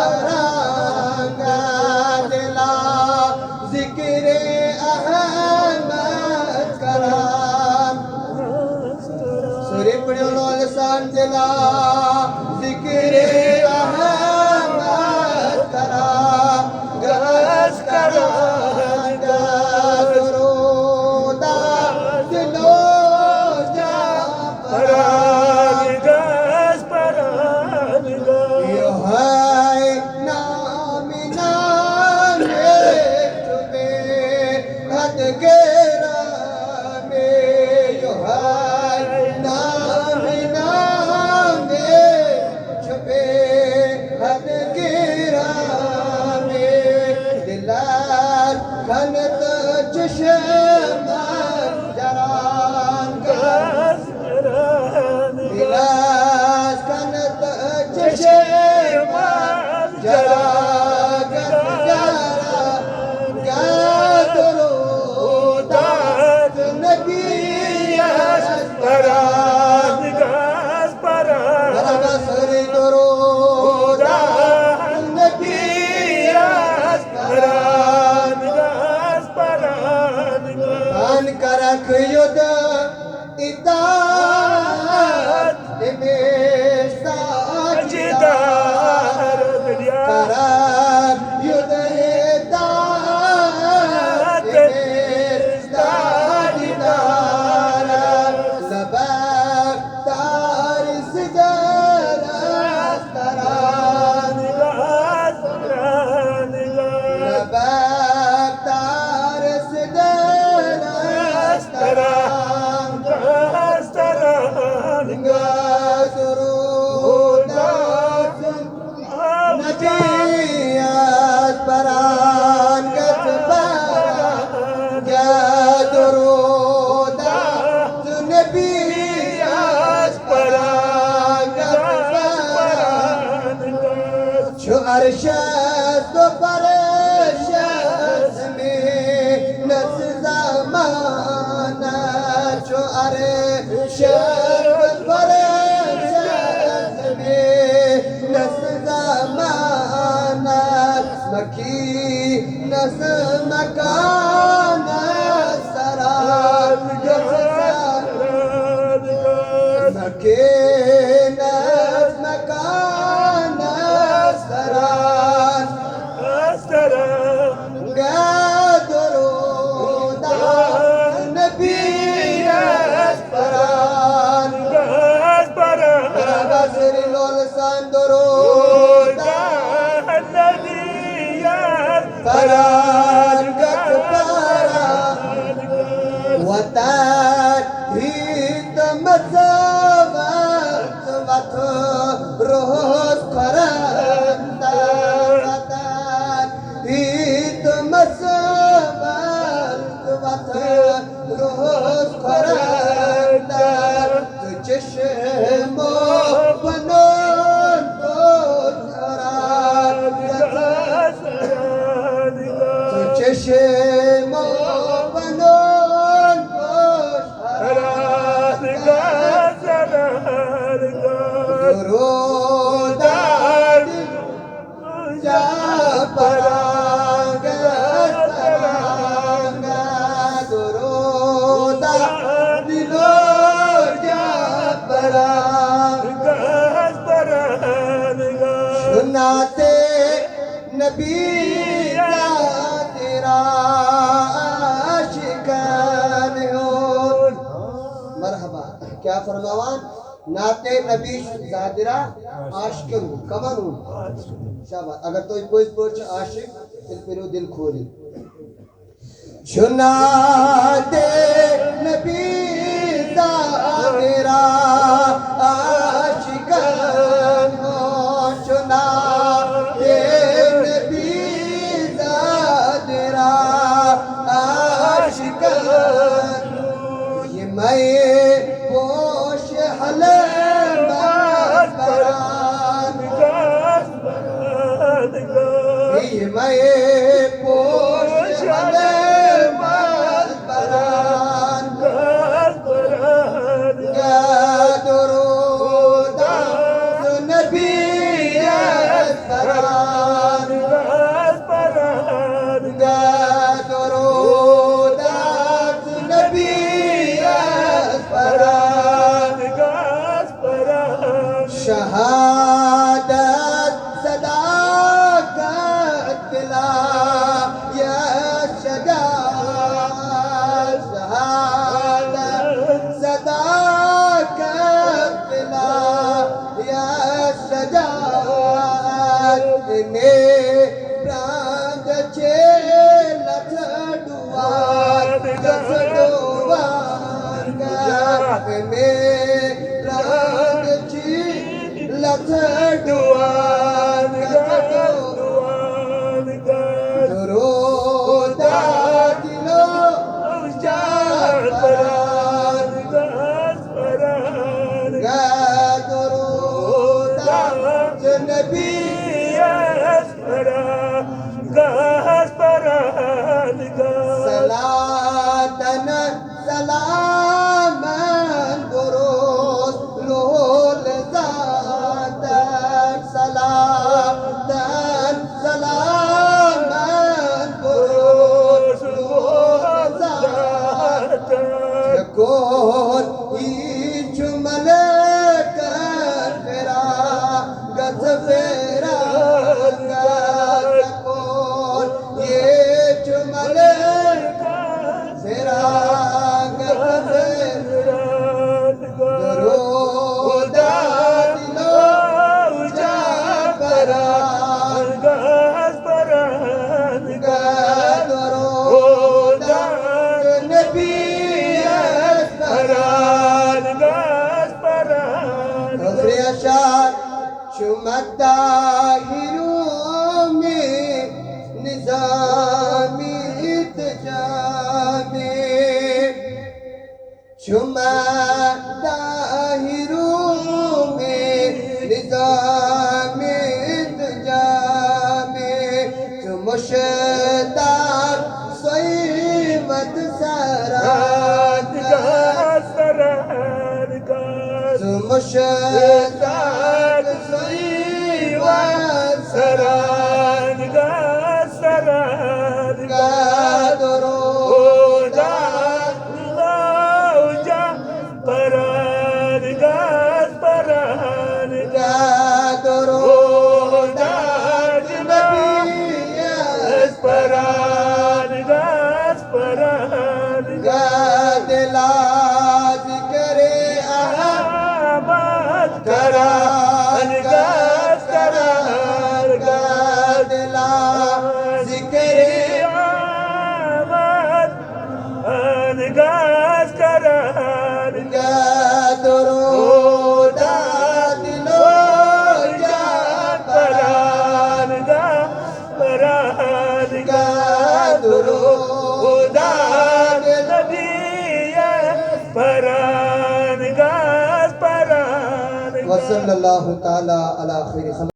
करांगा दिला जिक्र अहमद करां सुरे पढ़ो लसान दिला जिक्र अहमद करां गस करांगा दरूद दिलो जा यो है नाम नामे छुपे हद गेरा में यो है नाम नामे छुपे हद गेरा में दिलार खनत चश्म जरान दिलार खनत चश्म जरा युद्ध इताअत हमेशा जिदार करार युद्ध इताअत हमेशा जिदार सबक तार सिदर तरान सबक तार सिदर नबीयत परान गत दरूद नबीयत परान गत जो अरशद तो परशद में नस ज़माना जो अरशद परशद में नस ज़माना मकी नस मकान सरार मकी नस मकान सरार दरूद नबीयत परान बसरी लोलसान दरूद नबीयत परान गत परान वतात हित मज़वत वत रोज खरंदा वतात हित मज़वत वत रोज खरंदा चश्मो बनोन को करार चश्मो बनोन को दरूद जा परांगा दरूद दिलो जा परांगा सुनाते नबी तेरा आशिकान हो मरहबा क्या फरमावान नाते नबी जादिरा आशिकन कमन हो शाबाश अगर तो कोई पोच आशिक फिर दिल खोली सुनाते नबी जादिरा आशिकान हो सुनाते नबी जादिरा आशिकान ये मैं पोश हले ये मैं पोश हले बरान दरूद नबीयत बरान ने प्रांग छे लथडुआन गसडुआन ने प्रांग छी लथडुआन गसडुआन दरोदा दिलो उजाड़ परान दरोदा नबी सलातन सलामन दुरुस्त लोल जातन सलातन सलामन दुरुस्त लोल जातन कौन ईच मलकन फेरा गज फेरा कौन ये चुमल फेरा गज दरोदा दिलो उजाड़ परान दरोदा नबी शुमता हिरों में निजामी इत्जामे शुमता हिरों में निजामी इत्जामे मुश्ताक सईमत सरात मुश्ताक सईमत सरात दरोदा दरोदा दिलाज करे अहमद करान दिलाज करे अहमद दरोदा दिलो दरोदा वसल्लल्लाहु ताला अला खैर